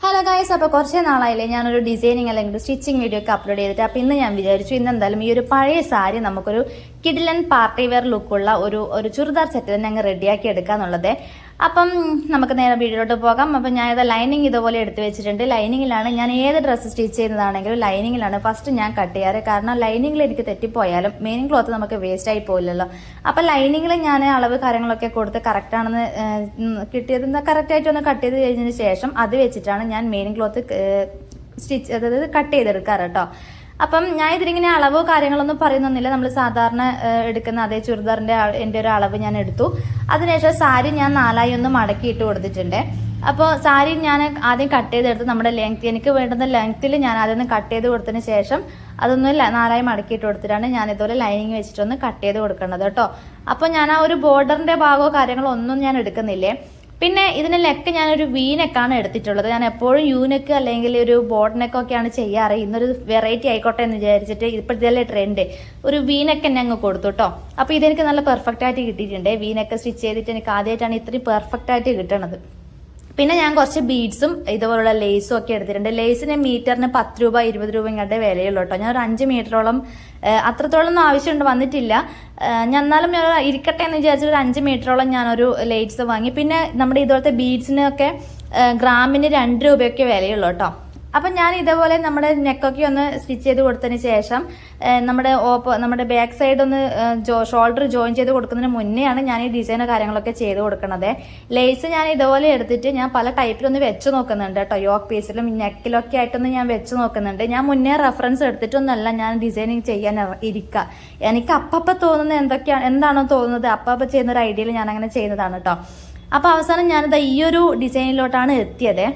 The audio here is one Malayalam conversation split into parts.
ഹലോ ഗൈസ്, അപ്പോൾ കുറച്ച് നാളായില്ലേ ഞാനൊരു ഡിസൈനിങ് അല്ലെങ്കിൽ സ്റ്റിച്ചിങ് വീഡിയോ ഒക്കെ അപ്ലോഡ് ചെയ്തിട്ട്. അപ്പോൾ ഇന്ന് ഞാൻ വിചാരിച്ചു ഇന്ന് എന്തായാലും ഈ ഒരു പഴയ സാരി നമുക്കൊരു കിഡിലൻ പാർട്ടി വെയർ ലുക്കുള്ള ഒരു ചുരിദാർ സെറ്റ് തന്നെ അങ്ങ് റെഡിയാക്കി എടുക്കാന്നുള്ളത്. അപ്പം നമുക്ക് നേരെ വീഡിയോയിലോട്ട് പോകാം. അപ്പം ഞാൻ ഇത് ലൈനിങ് ഇതുപോലെ എടുത്ത് വെച്ചിട്ടുണ്ട്. ലൈനിങ്ങിലാണ് ഞാൻ ഏത് ഡ്രസ്സ് സ്റ്റിച്ച് ചെയ്യുന്നതാണെങ്കിലും ലൈനിങ്ങിലാണ് ഫസ്റ്റ് ഞാൻ കട്ട് ചെയ്യാറ്. കാരണം ലൈനിങ്ങിൽ എനിക്ക് തെറ്റിപ്പോയാലും മെയിൻ ക്ലോത്ത് നമുക്ക് വേസ്റ്റ് ആയി പോയില്ലല്ലോ. അപ്പം ലൈനിങ്ങിൽ ഞാൻ അളവ് കാര്യങ്ങളൊക്കെ കൊടുത്ത് കറക്റ്റാണെന്ന് കിട്ടിയത് കറക്റ്റായിട്ടൊന്ന് കട്ട് ചെയ്ത് കഴിഞ്ഞതിന് ശേഷം അത് വെച്ചിട്ടാണ് ഞാൻ മെയിൻ ക്ലോത്ത് സ്റ്റിച്ച് അതായത് കട്ട് ചെയ്തെടുക്കാറ് കേട്ടോ. അപ്പം ഞാൻ ഇതിലിങ്ങനെ അളവോ കാര്യങ്ങളൊന്നും പറയുന്നൊന്നുമില്ല. നമ്മൾ സാധാരണ എടുക്കുന്ന അതേ ചുരിദാറിൻ്റെ എൻ്റെ ഒരു അളവ് ഞാൻ എടുത്തു. അതിനുശേഷം സാരി ഞാൻ 4 ഒന്ന് മടക്കി ഇട്ട് കൊടുത്തിട്ടുണ്ട്. അപ്പോൾ സാരി ഞാൻ ആദ്യം കട്ട് ചെയ്തെടുത്ത് നമ്മുടെ ലെങ്ത് എനിക്ക് വേണ്ടുന്ന ലെങ്ത്തിൽ ഞാൻ ആദ്യം കട്ട് ചെയ്ത് കൊടുത്തതിന് ശേഷം അതൊന്ന് 4 മടക്കിയിട്ട് കൊടുത്തിട്ടാണ് ഞാൻ ഇതുപോലെ ലൈനിങ് വെച്ചിട്ടൊന്ന് കട്ട് ചെയ്ത് കൊടുക്കേണ്ടത് കേട്ടോ. അപ്പോൾ ഞാൻ ആ ഒരു ബോർഡറിൻ്റെ ഭാഗമോ കാര്യങ്ങളോ ഒന്നും ഞാൻ എടുക്കുന്നില്ലേ. പിന്നെ ഇതിന് നെക്ക് ഞാനൊരു വീനെക്കാണ് എടുത്തിട്ടുള്ളത്. ഞാൻ എപ്പോഴും യൂനെക്ക് അല്ലെങ്കിൽ ഒരു ബോർഡ് നെക്കൊക്കെയാണ് ചെയ്യാറ്. ഇന്നൊരു വെറൈറ്റി ആയിക്കോട്ടെ എന്ന് വിചാരിച്ചിട്ട് ഇപ്പോഴത്തെ ട്രെൻഡ് ഒരു വീനെക്ക് തന്നെ അങ്ങ് കൊടുത്തു കേട്ടോ. അപ്പോൾ ഇതെനിക്ക് നല്ല പെർഫെക്റ്റ് ആയിട്ട് കിട്ടിയിട്ടുണ്ട്. വീനെക്ക് സ്റ്റിച്ച് ചെയ്തിട്ട് എനിക്ക് ആദ്യമായിട്ടാണ് ഇത്രയും പെർഫെക്റ്റ് ആയിട്ട് കിട്ടണത്. പിന്നെ ഞാൻ കുറച്ച് ബീഡ്സും ഇതുപോലുള്ള ലേസും ഒക്കെ എടുത്തിട്ടുണ്ട്. ലേസിന് മീറ്ററിന് 10 രൂപ 20 രൂപ ഇങ്ങോട്ടേ വിലയുള്ളൂ കേട്ടോ. ഞാൻ ഒരു 5 മീറ്ററോളം അത്രത്തോളം ഒന്നും ആവശ്യമുണ്ട് വന്നിട്ടില്ല. ഞാൻ എന്നാലും ഞാൻ ഇരിക്കട്ടെ എന്ന് വിചാരിച്ചൊരു 5 മീറ്ററോളം ഞാനൊരു ലേസ് വാങ്ങി. പിന്നെ നമ്മുടെ ഇതുപോലത്തെ ബീഡ്സിനൊക്കെ ഗ്രാമിന് 2 രൂപയൊക്കെ വിലയുള്ളൂ കേട്ടോ. അപ്പം ഞാൻ ഇതേപോലെ നമ്മുടെ നെക്കൊക്കെ ഒന്ന് സ്റ്റിച്ച് ചെയ്ത് കൊടുത്തതിന് ശേഷം നമ്മുടെ ബാക്ക് സൈഡ് ഒന്ന് ഷോൾഡർ ജോയിൻ ചെയ്ത് കൊടുക്കുന്നതിന് മുന്നെയാണ് ഞാൻ ഈ ഡിസൈനോ കാര്യങ്ങളൊക്കെ ചെയ്ത് കൊടുക്കുന്നത്. ലേസ് ഞാൻ ഇതുപോലെ എടുത്തിട്ട് ഞാൻ പല ടൈപ്പിലൊന്ന് വെച്ച് നോക്കുന്നുണ്ട് കേട്ടോ. യോക്ക് പീസിലും നെക്കിലൊക്കെ ആയിട്ടൊന്ന് ഞാൻ വെച്ച് നോക്കുന്നുണ്ട്. ഞാൻ മുന്നേ റെഫറൻസ് എടുത്തിട്ടൊന്നുമല്ല ഞാൻ ഡിസൈനിങ് ചെയ്യാൻ ഇരിക്കുക. എനിക്ക് അപ്പം തോന്നുന്നത് എന്താണോ തോന്നുന്നത് അപ്പം ചെയ്യുന്ന ഒരു ഐഡിയയിൽ ഞാൻ അങ്ങനെ ചെയ്യുന്നതാണ് കേട്ടോ. അപ്പോൾ അവസാനം ഞാനിത് ഈ ഒരു ഡിസൈനിലോട്ടാണ് എത്തിയത്.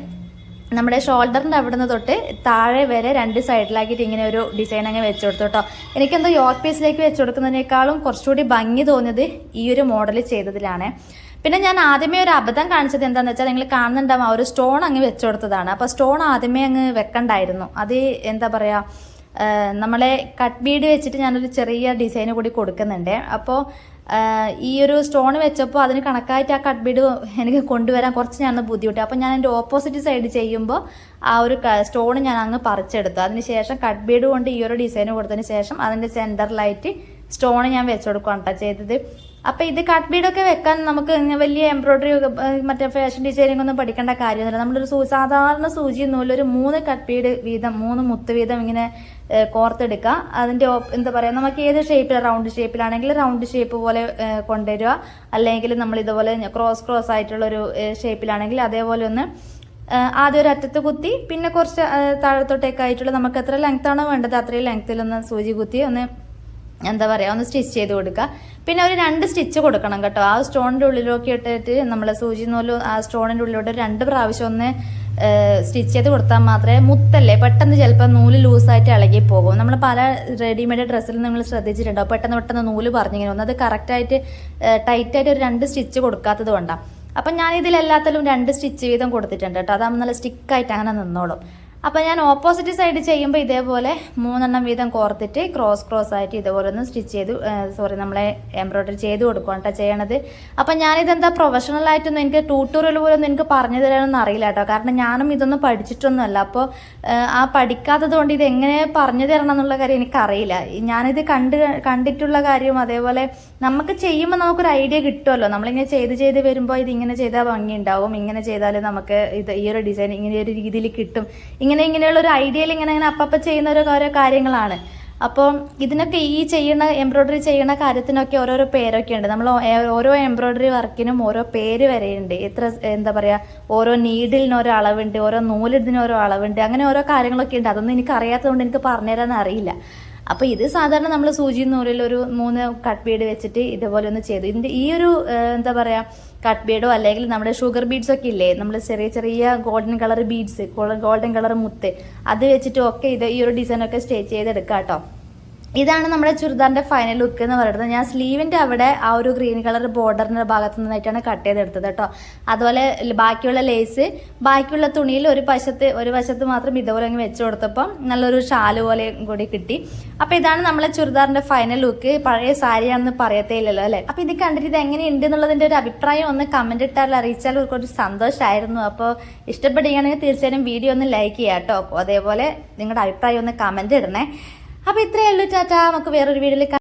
നമ്മുടെ ഷോൾഡറിൻ്റെ അവിടെ നിന്ന് തൊട്ട് താഴെ വരെ 2 സൈഡിലാക്കിയിട്ട് ഇങ്ങനെ ഒരു ഡിസൈൻ അങ്ങ് വെച്ച് കൊടുത്തു കേട്ടോ. എനിക്കെന്തോ യോക്ക് പീസിലേക്ക് വെച്ച് കൊടുക്കുന്നതിനേക്കാളും കുറച്ചുകൂടി ഭംഗി തോന്നിയത് ഈ ഒരു മോഡൽ ചെയ്തതിലാണ്. പിന്നെ ഞാൻ ആദ്യമേ ഒരു അബദ്ധം കാണിച്ചത് എന്താണെന്ന് വെച്ചാൽ നിങ്ങൾ കാണുന്നുണ്ടാവും, ആ ഒരു സ്റ്റോൺ അങ്ങ് വെച്ച് കൊടുത്തതാണ്. അപ്പോൾ സ്റ്റോൺ ആദ്യമേ അങ്ങ് വെക്കണ്ടായിരുന്നു. അത് എന്താ പറയുക, നമ്മളെ കട്ട് ബീഡ് വെച്ചിട്ട് ഞാനൊരു ചെറിയ ഡിസൈൻ കൂടി കൊടുക്കുന്നുണ്ട്. അപ്പോൾ ഈ ഒരു സ്റ്റോൺ വെച്ചപ്പോൾ അതിന് കണക്കായിട്ട് ആ കട്ട് ബീഡ് എനിക്ക് കൊണ്ടുവരാൻ കുറച്ച് ഞാൻ ബുദ്ധിമുട്ടി. അപ്പോൾ ഞാൻ എൻ്റെ ഓപ്പോസിറ്റ് സൈഡ് ചെയ്യുമ്പോൾ ആ ഒരു സ്റ്റോൺ ഞാൻ അങ്ങ് പറിച്ചെടുത്തു. അതിനുശേഷം കട്ട് ബീഡ് കൊണ്ട് ഈ ഒരു ഡിസൈൻ കൊടുത്തതിന് ശേഷം അതിൻ്റെ സെൻറ്ററിലായിട്ട് സ്റ്റോൺ ഞാൻ വെച്ച് കൊടുക്കുകയാണ് കേട്ടോ ചെയ്തത്. അപ്പോൾ ഇത് കട്ട് ബീഡൊക്കെ വെക്കാൻ നമുക്ക് വലിയ എംബ്രോയ്ഡറി മറ്റേ ഫാഷൻ ഡിസൈനിങ് ഒന്നും പഠിക്കേണ്ട കാര്യമൊന്നുമില്ല. നമ്മളൊരു സാധാരണ സൂചി നൂലൊരു 3 കട്ട് ബീഡ് വീതം 3 മുത്ത് വീതം ഇങ്ങനെ കോർത്തെടുക്കുക. അതിൻ്റെ എന്താ പറയുക, നമുക്ക് ഏത് ഷേപ്പിൽ, റൗണ്ട് ഷേപ്പിലാണെങ്കിൽ റൗണ്ട് ഷേപ്പ് പോലെ കൊണ്ടുവരിക, അല്ലെങ്കിൽ നമ്മൾ ഇതുപോലെ ക്രോസ് ആയിട്ടുള്ളൊരു ഷേപ്പിലാണെങ്കിൽ അതേപോലെ ഒന്ന് ആദ്യം ഒരു അറ്റത്ത് കുത്തി പിന്നെ കുറച്ച് താഴത്തോട്ടേക്കായിട്ടുള്ള നമുക്ക് എത്ര ലെങ്ത്താണോ വേണ്ടത് അത്രയും ലെങ്ത്തിലൊന്ന് സൂചി കുത്തി ഒന്ന് എന്താ പറയുക ഒന്ന് സ്റ്റിച്ച് ചെയ്ത് കൊടുക്കുക. പിന്നെ ഒരു 2 സ്റ്റിച്ച് കൊടുക്കണം കേട്ടോ. ആ സ്റ്റോണിൻ്റെ ഉള്ളിലൊക്കെ ഇട്ടിട്ട് നമ്മൾ സൂചി നൂല് ആ സ്റ്റോണിൻ്റെ ഉള്ളിലോട്ട് 2 പ്രാവശ്യം ഒന്ന് സ്റ്റിച്ച് ചെയ്ത് കൊടുത്താൽ മാത്രമേ മുത്തല്ലേ പെട്ടെന്ന് ചിലപ്പോൾ നൂല് ലൂസായിട്ട് ഇളകി പോകും. നമ്മൾ പല റെഡിമെയ്ഡ് ഡ്രസ്സിൽ നിങ്ങൾ ശ്രദ്ധിച്ചിട്ടുണ്ടോ, പെട്ടെന്ന് നൂല് പറഞ്ഞിങ്ങനെ വന്നു. അത് കറക്റ്റായിട്ട് ടൈറ്റായിട്ട് ഒരു 2 സ്റ്റിച്ച് കൊടുക്കാത്തത് കൊണ്ടാണ്. അപ്പം ഞാൻ ഇതിലെല്ലാത്തിലും 2 സ്റ്റിച്ച് വീതം കൊടുത്തിട്ടുണ്ട് കേട്ടോ. അതാകുമ്പോൾ നല്ല സ്റ്റിക്കായിട്ട് അങ്ങനെ നിന്നോളും. അപ്പം ഞാൻ ഓപ്പോസിറ്റ് സൈഡ് ചെയ്യുമ്പോൾ ഇതേപോലെ 3 എണ്ണം വീതം കോർത്തിട്ട് ക്രോസ് ആയിട്ട് ഇതേപോലെ ഒന്ന് സ്റ്റിച്ച് ചെയ്ത് നമ്മളെ എംബ്രോയ്ഡറി ചെയ്ത് കൊടുക്കുകയാണ് കേട്ടോ ചെയ്യണത്. അപ്പം ഞാനിതെന്താ പ്രൊഫഷണൽ ആയിട്ടൊന്നും എനിക്ക് ട്യൂട്ടോറിയൽ പോലൊന്നും എനിക്ക് പറഞ്ഞു തരാനൊന്നും അറിയില്ല കേട്ടോ. കാരണം ഞാനും ഇതൊന്നും പഠിച്ചിട്ടൊന്നുമല്ല. അപ്പോൾ ആ പഠിക്കാത്തത് കൊണ്ട് ഇതെങ്ങനെ പറഞ്ഞു തരണം എന്നുള്ള കാര്യം എനിക്കറിയില്ല. ഞാനിത് കണ്ടിട്ടുള്ള കാര്യവും അതേപോലെ നമുക്ക് ചെയ്യുമ്പോൾ നമുക്കൊരു ഐഡിയ കിട്ടുമല്ലോ. നമ്മളിങ്ങനെ ചെയ്ത് വരുമ്പോൾ ഇതിങ്ങനെ ചെയ്താൽ ഭംഗി ഉണ്ടാവും, ഇങ്ങനെ ചെയ്താൽ നമുക്ക് ഈ ഒരു ഡിസൈൻ ഇങ്ങനെ ഒരു രീതിയിൽ കിട്ടും, ഇങ്ങനെയുള്ള ഒരു ഐഡിയയിൽ ഇങ്ങനെ അപ്പം ചെയ്യുന്ന ഓരോ കാര്യങ്ങളാണ്. അപ്പോൾ ഇതിനൊക്കെ ഈ എംബ്രോയ്ഡറി ചെയ്യുന്ന കാര്യത്തിനൊക്കെ ഓരോരോ പേരൊക്കെ ഉണ്ട്. നമ്മൾ ഓരോ എംബ്രോയ്ഡറി വർക്കിനും ഓരോ പേര് വരെയുണ്ട്. എന്താ പറയുക, ഓരോ നീഡിലിന് ഓരോ അളവുണ്ട്, ഓരോ നൂലിന് ഓരോ അളവുണ്ട്, അങ്ങനെ ഓരോ കാര്യങ്ങളൊക്കെ ഉണ്ട്. അതൊന്നും എനിക്ക് അറിയാത്തതുകൊണ്ട് എനിക്ക് പറഞ്ഞുതരാൻ അറിയില്ല. അപ്പോൾ ഇത് സാധാരണ നമ്മൾ സൂചി നൂലിൽ ഒരു 3 കട്ട് ബീഡ് വെച്ചിട്ട് ഇതുപോലെ ഒന്ന് ചെയ്തു. ഇതിൻ്റെ ഈ ഒരു എന്താ പറയുക കട്ട് ബീഡോ അല്ലെങ്കിൽ നമ്മുടെ ഷുഗർ ബീഡ്സൊക്കെ ഇല്ലേ, നമ്മൾ ചെറിയ golden colour beads, golden colour മുത്ത്, അത് വെച്ചിട്ടും ഒക്കെ ഈ ഒരു ഡിസൈനൊക്കെ സ്റ്റേച്ച് ചെയ്തെടുക്കാം കേട്ടോ. ഇതാണ് നമ്മുടെ ചുരിദാറിന്റെ ഫൈനൽ ലുക്ക് എന്ന് പറയുന്നത്. ഞാൻ സ്ലീവിന്റെ അവിടെ ആ ഒരു ഗ്രീൻ കളർ ബോർഡറിന്റെ ഭാഗത്തു നിന്നായിട്ടാണ് കട്ട് ചെയ്തെടുത്തത് കേട്ടോ. അതുപോലെ ബാക്കിയുള്ള ലേസ് ബാക്കിയുള്ള തുണിയിൽ ഒരു വശത്ത് മാത്രം ഇതുപോലെ അങ്ങ് വെച്ച് കൊടുത്തപ്പം നല്ലൊരു ഷാല് പോലെ കൂടി കിട്ടി. അപ്പൊ ഇതാണ് നമ്മളെ ചുരിദാറിന്റെ ഫൈനൽ ലുക്ക്. പഴയ സാരിയാണെന്ന് പറയത്തേ ഇല്ലല്ലോ അല്ലെ. അപ്പൊ ഇത് കണ്ടിട്ട് ഇത് എങ്ങനെയുണ്ട് എന്നുള്ളതിന്റെ ഒരു അഭിപ്രായം ഒന്ന് കമന്റ് ഇട്ടാൽ അറിയിച്ചാൽ കുറച്ച് സന്തോഷമായിരുന്നു. അപ്പോൾ ഇഷ്ടപ്പെടുകയാണെങ്കിൽ തീർച്ചയായും വീഡിയോ ഒന്ന് ലൈക്ക് ചെയ്യാം കേട്ടോ. അതേപോലെ നിങ്ങളുടെ അഭിപ്രായം ഒന്ന് കമന്റ് ഇടണേ. അപ്പൊ ഇത്രയേ ഉള്ളൂ. ടാറ്റാ. നമുക്ക് വേറൊരു വീഡിയോയിൽ